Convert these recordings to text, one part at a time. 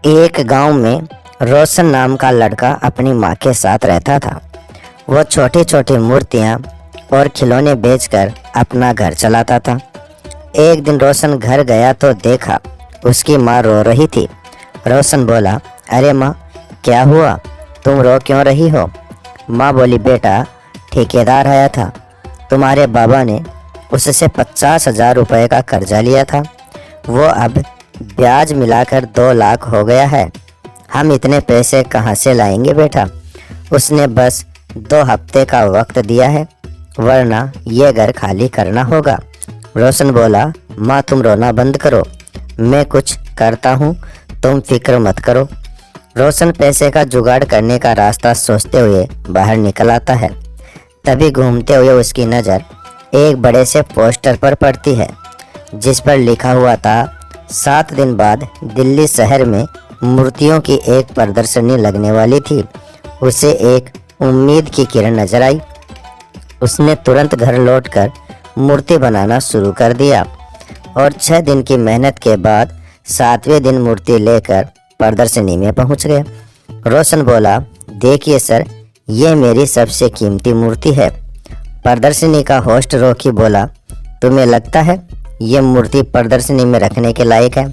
एक गांव में रोशन नाम का लड़का अपनी माँ के साथ रहता था। वह छोटी छोटी मूर्तियाँ और खिलौने बेचकर अपना घर चलाता था। एक दिन रोशन घर गया तो देखा उसकी माँ रो रही थी। रोशन बोला, अरे माँ, क्या हुआ, तुम रो क्यों रही हो? माँ बोली, बेटा, ठेकेदार आया था, तुम्हारे बाबा ने उससे 50,000 रुपये का कर्जा लिया था। वो अब ब्याज मिलाकर 2 लाख हो गया है। हम इतने पैसे कहाँ से लाएंगे बेटा? उसने बस 2 हफ्ते का वक्त दिया है, वरना ये घर खाली करना होगा। रोशन बोला, माँ तुम रोना बंद करो, मैं कुछ करता हूँ, तुम फिक्र मत करो। रोशन पैसे का जुगाड़ करने का रास्ता सोचते हुए बाहर निकल आता है। तभी घूमते हुए उसकी नज़र एक बड़े से पोस्टर पर पड़ती है, जिस पर लिखा हुआ था 7 दिन बाद दिल्ली शहर में मूर्तियों की एक प्रदर्शनी लगने वाली थी। उसे एक उम्मीद की किरण नजर आई। उसने तुरंत घर लौटकर मूर्ति बनाना शुरू कर दिया और 6 दिन की मेहनत के बाद 7वें दिन मूर्ति लेकर प्रदर्शनी में पहुंच गया। रोशन बोला, देखिए सर, ये मेरी सबसे कीमती मूर्ति है। प्रदर्शनी का होस्ट रॉकी बोला, तुम्हें लगता है ये मूर्ति प्रदर्शनी में रखने के लायक है?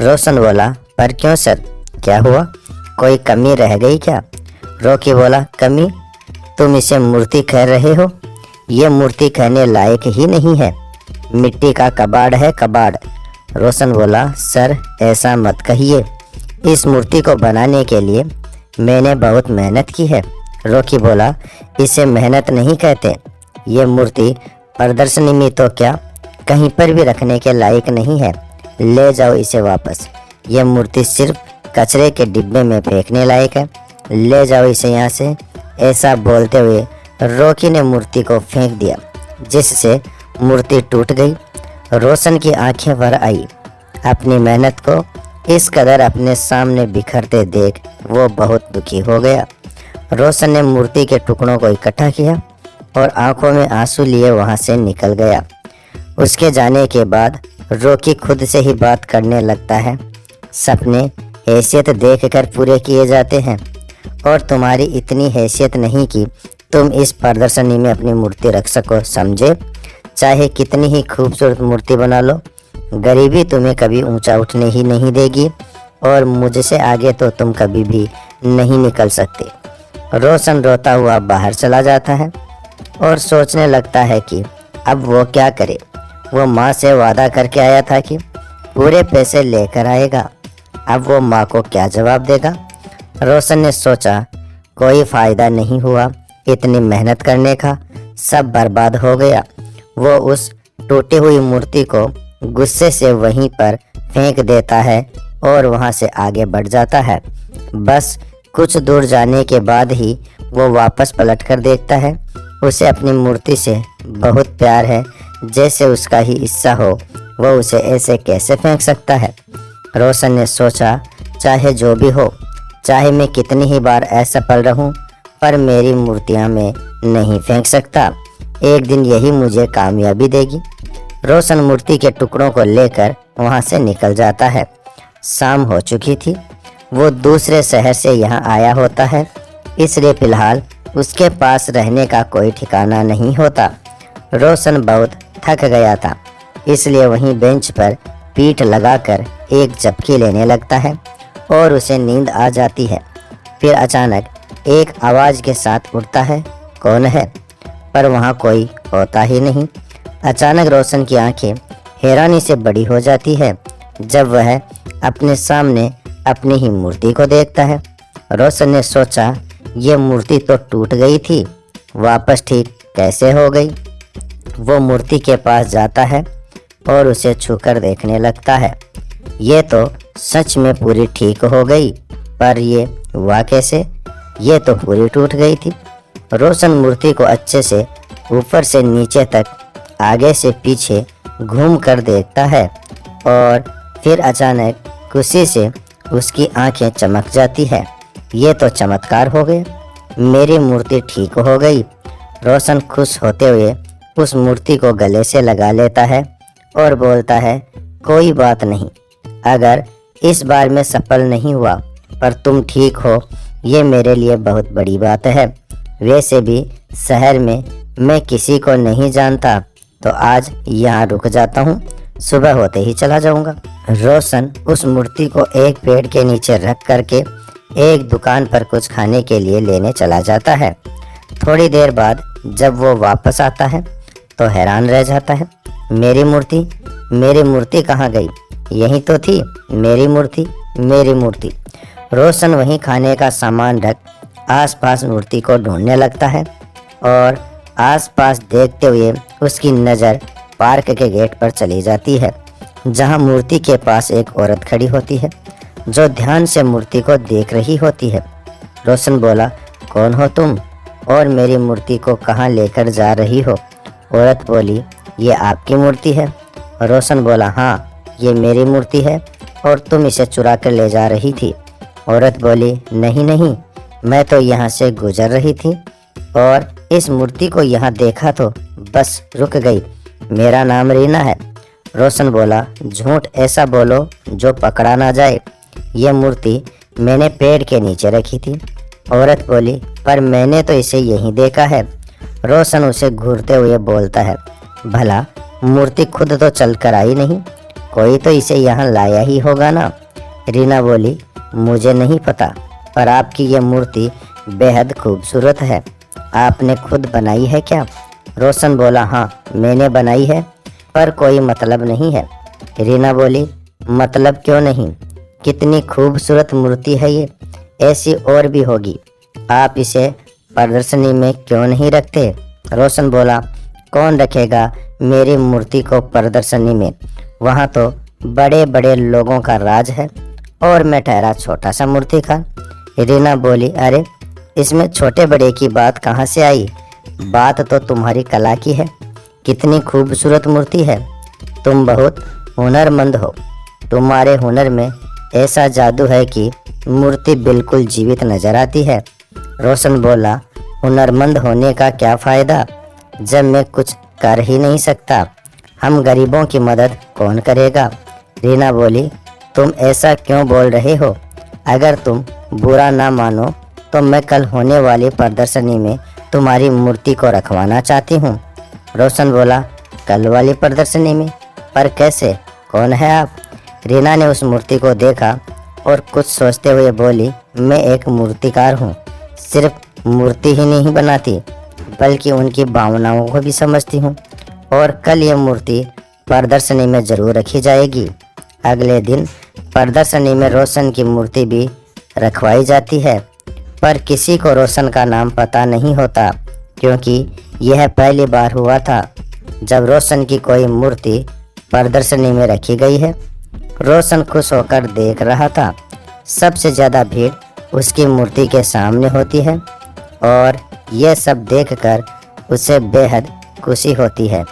रोशन बोला, पर क्यों सर, क्या हुआ, कोई कमी रह गई क्या? रॉकी बोला, कमी? तुम इसे मूर्ति कह रहे हो? ये मूर्ति कहने लायक ही नहीं है, मिट्टी का कबाड़ है, कबाड़। रोशन बोला, सर ऐसा मत कहिए, इस मूर्ति को बनाने के लिए मैंने बहुत मेहनत की है। रॉकी बोला, इसे मेहनत नहीं कहते, ये मूर्ति प्रदर्शनी में तो क्या कहीं पर भी रखने के लायक नहीं है, ले जाओ इसे वापस। ये मूर्ति सिर्फ कचरे के डिब्बे में फेंकने लायक है, ले जाओ इसे यहाँ से। ऐसा बोलते हुए रॉकी ने मूर्ति को फेंक दिया, जिससे मूर्ति टूट गई। रोशन की आंखें भर आई। अपनी मेहनत को इस कदर अपने सामने बिखरते देख वो बहुत दुखी हो गया। रोशन ने मूर्ति के टुकड़ों को इकट्ठा किया और आंखों में आंसू लिए वहाँ से निकल गया। उसके जाने के बाद रॉकी खुद से ही बात करने लगता है। सपने हैसियत देखकर पूरे किए जाते हैं और तुम्हारी इतनी हैसियत नहीं कि तुम इस प्रदर्शनी में अपनी मूर्ति रख सको, समझे? चाहे कितनी ही खूबसूरत मूर्ति बना लो, गरीबी तुम्हें कभी ऊंचा उठने ही नहीं देगी और मुझसे आगे तो तुम कभी भी नहीं निकल सकते। रोशन रोता हुआ बाहर चला जाता है और सोचने लगता है कि अब वो क्या करे। वो माँ से वादा करके आया था कि पूरे पैसे लेकर आएगा, अब वो माँ को क्या जवाब देगा? रोशन ने सोचा, कोई फ़ायदा नहीं हुआ, इतनी मेहनत करने का, सब बर्बाद हो गया। वो उस टूटी हुई मूर्ति को गुस्से से वहीं पर फेंक देता है और वहाँ से आगे बढ़ जाता है। बस कुछ दूर जाने के बाद ही वो वापस पलट कर देखता है। उसे अपनी मूर्ति से बहुत प्यार है, जैसे उसका ही हिस्सा हो। वो उसे ऐसे कैसे फेंक सकता है? रोशन ने सोचा, चाहे जो भी हो, चाहे मैं कितनी ही बार असफल रहूं, पर मेरी मूर्तियां मैं नहीं फेंक सकता। एक दिन यही मुझे कामयाबी देगी। रोशन मूर्ति के टुकड़ों को लेकर वहां से निकल जाता है। शाम हो चुकी थी। वो दूसरे शहर से यहाँ आया होता है, इसलिए फिलहाल उसके पास रहने का कोई ठिकाना नहीं होता। रोशन बहुत थक गया था, इसलिए वहीं बेंच पर पीठ लगाकर एक झपकी लेने लगता है और उसे नींद आ जाती है। फिर अचानक एक आवाज़ के साथ उठता है, कौन है? पर वहाँ कोई होता ही नहीं। अचानक रोशन की आंखें हैरानी से बड़ी हो जाती है जब वह अपने सामने अपनी ही मूर्ति को देखता है। रोशन ने सोचा, ये मूर्ति तो टूट गई थी, वापस ठीक कैसे हो गई? वो मूर्ति के पास जाता है और उसे छूकर देखने लगता है। ये तो सच में पूरी ठीक हो गई, पर ये हुआ कैसे? ये तो पूरी टूट गई थी। रोशन मूर्ति को अच्छे से ऊपर से नीचे तक, आगे से पीछे घूम कर देखता है और फिर अचानक खुशी से उसकी आंखें चमक जाती है। ये तो चमत्कार हो गए, मेरी मूर्ति ठीक हो गई। रोशन खुश होते हुए उस मूर्ति को गले से लगा लेता है और बोलता है, कोई बात नहीं, अगर इस बार मैं सफल नहीं हुआ, पर तुम ठीक हो, ये मेरे लिए बहुत बड़ी बात है। वैसे भी शहर में मैं किसी को नहीं जानता, तो आज यहाँ रुक जाता हूँ, सुबह होते ही चला जाऊँगा। रोशन उस मूर्ति को एक पेड़ के नीचे रख करके एक दुकान पर कुछ खाने के लिए लेने चला जाता है। थोड़ी देर बाद जब वो वापस आता है तो हैरान रह जाता है। मेरी मूर्ति कहाँ गई? यही तो थी मेरी मूर्ति। रोशन वहीं खाने का सामान रख आसपास मूर्ति को ढूंढने लगता है और आसपास देखते हुए उसकी नज़र पार्क के गेट पर चली जाती है, जहां मूर्ति के पास एक औरत खड़ी होती है जो ध्यान से मूर्ति को देख रही होती है। रोशन बोला, कौन हो तुम और मेरी मूर्ति को कहाँ लेकर जा रही हो? औरत बोली, ये आपकी मूर्ति है। रोशन बोला, हाँ, ये मेरी मूर्ति है और तुम इसे चुरा कर ले जा रही थी। औरत बोली, नहीं, मैं तो यहाँ से गुजर रही थी और इस मूर्ति को यहाँ देखा तो बस रुक गई। मेरा नाम रीना है। रोशन बोला, झूठ ऐसा बोलो जो पकड़ा ना जाए। ये मूर्ति मैंने पेड़ के नीचे रखी थी। औरत बोली, पर मैंने तो इसे यहीं देखा है। रोशन उसे घूरते हुए बोलता है, भला मूर्ति खुद तो चल कर आई नहीं, कोई तो इसे यहाँ लाया ही होगा ना। रीना बोली, मुझे नहीं पता, पर आपकी ये मूर्ति बेहद खूबसूरत है। आपने खुद बनाई है क्या? रोशन बोला, हाँ, मैंने बनाई है, पर कोई मतलब नहीं है। रीना बोली, मतलब क्यों नहीं? कितनी खूबसूरत मूर्ति है ये, ऐसी और भी होगी। आप इसे प्रदर्शनी में क्यों नहीं रखते? रोशन बोला, कौन रखेगा मेरी मूर्ति को प्रदर्शनी में? वहाँ तो बड़े बड़े लोगों का राज है और मैं ठहरा छोटा सा मूर्तिकार। रीना बोली, अरे इसमें छोटे बड़े की बात कहाँ से आई? बात तो तुम्हारी कला की है। कितनी खूबसूरत मूर्ति है। तुम बहुत हुनरमंद हो। तुम्हारे हुनर में ऐसा जादू है कि मूर्ति बिल्कुल जीवित नजर आती है। रोशन बोला, हुनरमंद होने का क्या फ़ायदा जब मैं कुछ कर ही नहीं सकता? हम गरीबों की मदद कौन करेगा? रीना बोली, तुम ऐसा क्यों बोल रहे हो? अगर तुम बुरा ना मानो तो मैं कल होने वाली प्रदर्शनी में तुम्हारी मूर्ति को रखवाना चाहती हूँ। रोशन बोला, कल वाली प्रदर्शनी में? पर कैसे? कौन है आप? रीना ने उस मूर्ति को देखा और कुछ सोचते हुए बोली, मैं एक मूर्तिकार हूँ। सिर्फ मूर्ति ही नहीं बनाती, बल्कि उनकी भावनाओं को भी समझती हूँ और कल ये मूर्ति प्रदर्शनी में ज़रूर रखी जाएगी। अगले दिन प्रदर्शनी में रोशन की मूर्ति भी रखवाई जाती है, पर किसी को रोशन का नाम पता नहीं होता, क्योंकि यह पहली बार हुआ था जब रोशन की कोई मूर्ति प्रदर्शनी में रखी गई है। रोशन खुश होकर देख रहा था। सबसे ज़्यादा भीड़ उसकी मूर्ति के सामने होती है और यह सब देखकर उसे बेहद खुशी होती है।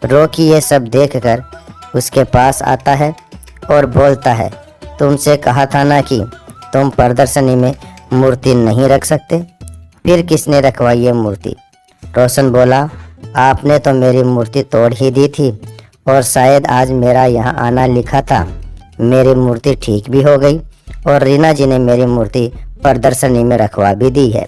रॉकी ये सब देखकर उसके पास आता है और बोलता है, तुमसे कहा था ना कि तुम प्रदर्शनी में मूर्ति नहीं रख सकते, फिर किसने रखवाई ये मूर्ति? रोशन बोला, आपने तो मेरी मूर्ति तोड़ ही दी थी और शायद आज मेरा यहाँ आना लिखा था। मेरी मूर्ति ठीक भी हो गई और रीना जी ने मेरी मूर्ति प्रदर्शनी में रखवा भी दी है।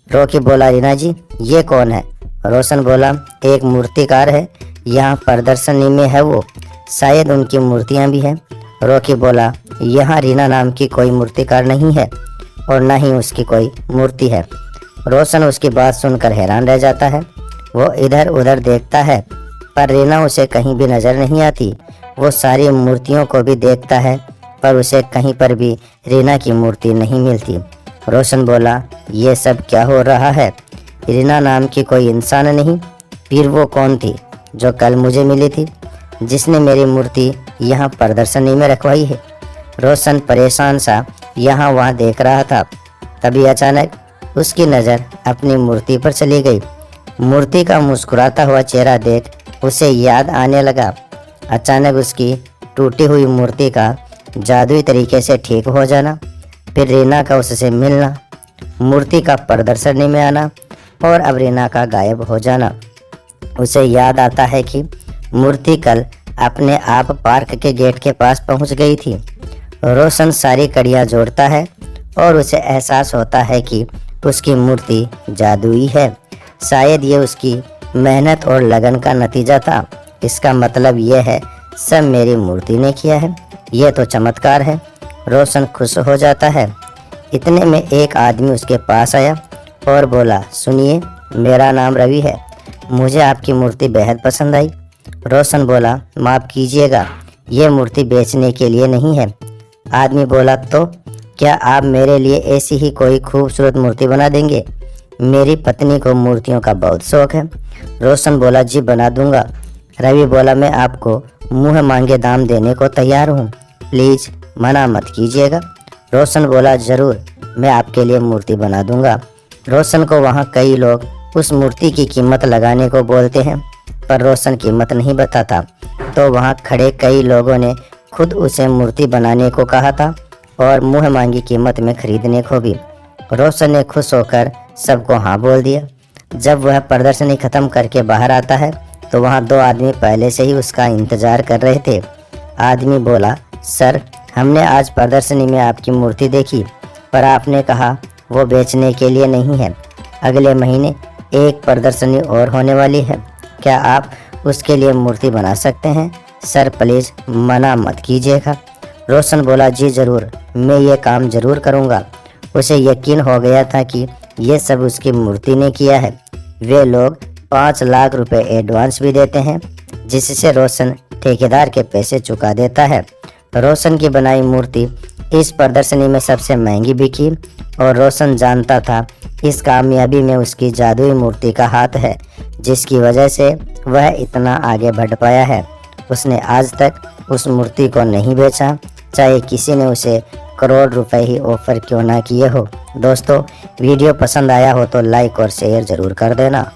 रॉकी बोला, रीना जी ये कौन है? रोशन बोला, एक मूर्तिकार है, यहाँ प्रदर्शनी में है वो, शायद उनकी मूर्तियाँ भी हैं। रॉकी बोला, यहाँ रीना नाम की कोई मूर्तिकार नहीं है और ना ही उसकी कोई मूर्ति है। रोशन उसकी बात सुनकर हैरान रह जाता है। वो इधर उधर देखता है, पर रीना उसे कहीं भी नज़र नहीं आती। वो सारी मूर्तियों को भी देखता है, पर उसे कहीं पर भी रीना की मूर्ति नहीं मिलती। रोशन बोला, ये सब क्या हो रहा है? रीना नाम की कोई इंसान नहीं, फिर वो कौन थी जो कल मुझे मिली थी, जिसने मेरी मूर्ति यहाँ प्रदर्शनी में रखवाई है? रोशन परेशान सा यहाँ वहाँ देख रहा था। तभी अचानक उसकी नज़र अपनी मूर्ति पर चली गई। मूर्ति का मुस्कुराता हुआ चेहरा देख उसे याद आने लगा। अचानक उसकी टूटी हुई मूर्ति का जादुई तरीके से ठीक हो जाना, फिर रीना का उससे मिलना, मूर्ति का प्रदर्शनी में आना और अब रीना का गायब हो जाना। उसे याद आता है कि मूर्ति कल अपने आप पार्क के गेट के पास पहुंच गई थी। रोशन सारी कड़ियाँ जोड़ता है और उसे एहसास होता है कि उसकी मूर्ति जादुई है। शायद ये उसकी मेहनत और लगन का नतीजा था। इसका मतलब ये है सब मेरी मूर्ति ने किया है। यह तो चमत्कार है। रोशन खुश हो जाता है। इतने में एक आदमी उसके पास आया और बोला, सुनिए, मेरा नाम रवि है, मुझे आपकी मूर्ति बेहद पसंद आई। रोशन बोला, माफ़ कीजिएगा, ये मूर्ति बेचने के लिए नहीं है। आदमी बोला, तो क्या आप मेरे लिए ऐसी ही कोई खूबसूरत मूर्ति बना देंगे? मेरी पत्नी को मूर्तियों का बहुत शौक है। रोशन बोला, जी बना दूंगा। रवि बोला, मैं आपको मुँह मांगे दाम देने को तैयार हूँ, प्लीज़ मना मत कीजिएगा। रोशन बोला, ज़रूर, मैं आपके लिए मूर्ति बना दूंगा। रोशन को वहाँ कई लोग उस मूर्ति की कीमत लगाने को बोलते हैं, पर रोशन कीमत नहीं बताता। तो वहाँ खड़े कई लोगों ने खुद उसे मूर्ति बनाने को कहा था और मुँह मांगी कीमत में खरीदने को भी। रोशन ने खुश होकर सबको हाँ बोल दिया। जब वह प्रदर्शनी ख़त्म करके बाहर आता है तो वहाँ दो आदमी पहले से ही उसका इंतज़ार कर रहे थे। आदमी बोला, सर, हमने आज प्रदर्शनी में आपकी मूर्ति देखी, पर आपने कहा वो बेचने के लिए नहीं है। अगले महीने एक प्रदर्शनी और होने वाली है, क्या आप उसके लिए मूर्ति बना सकते हैं? सर प्लीज़ मना मत कीजिएगा। रोशन बोला, जी ज़रूर, मैं ये काम ज़रूर करूँगा। उसे यकीन हो गया था कि ये सब उसकी मूर्ति ने किया है। वे लोग 5 लाख रुपए एडवांस भी देते हैं, जिससे रोशन ठेकेदार के पैसे चुका देता है। रोशन की बनाई मूर्ति इस प्रदर्शनी में सबसे महंगी बिकी और रोशन जानता था इस कामयाबी में उसकी जादुई मूर्ति का हाथ है, जिसकी वजह से वह इतना आगे बढ़ पाया है। उसने आज तक उस मूर्ति को नहीं बेचा, चाहे किसी ने उसे करोड़ रुपए ही ऑफर क्यों ना किए हो। दोस्तों, वीडियो पसंद आया हो तो लाइक और शेयर ज़रूर कर देना।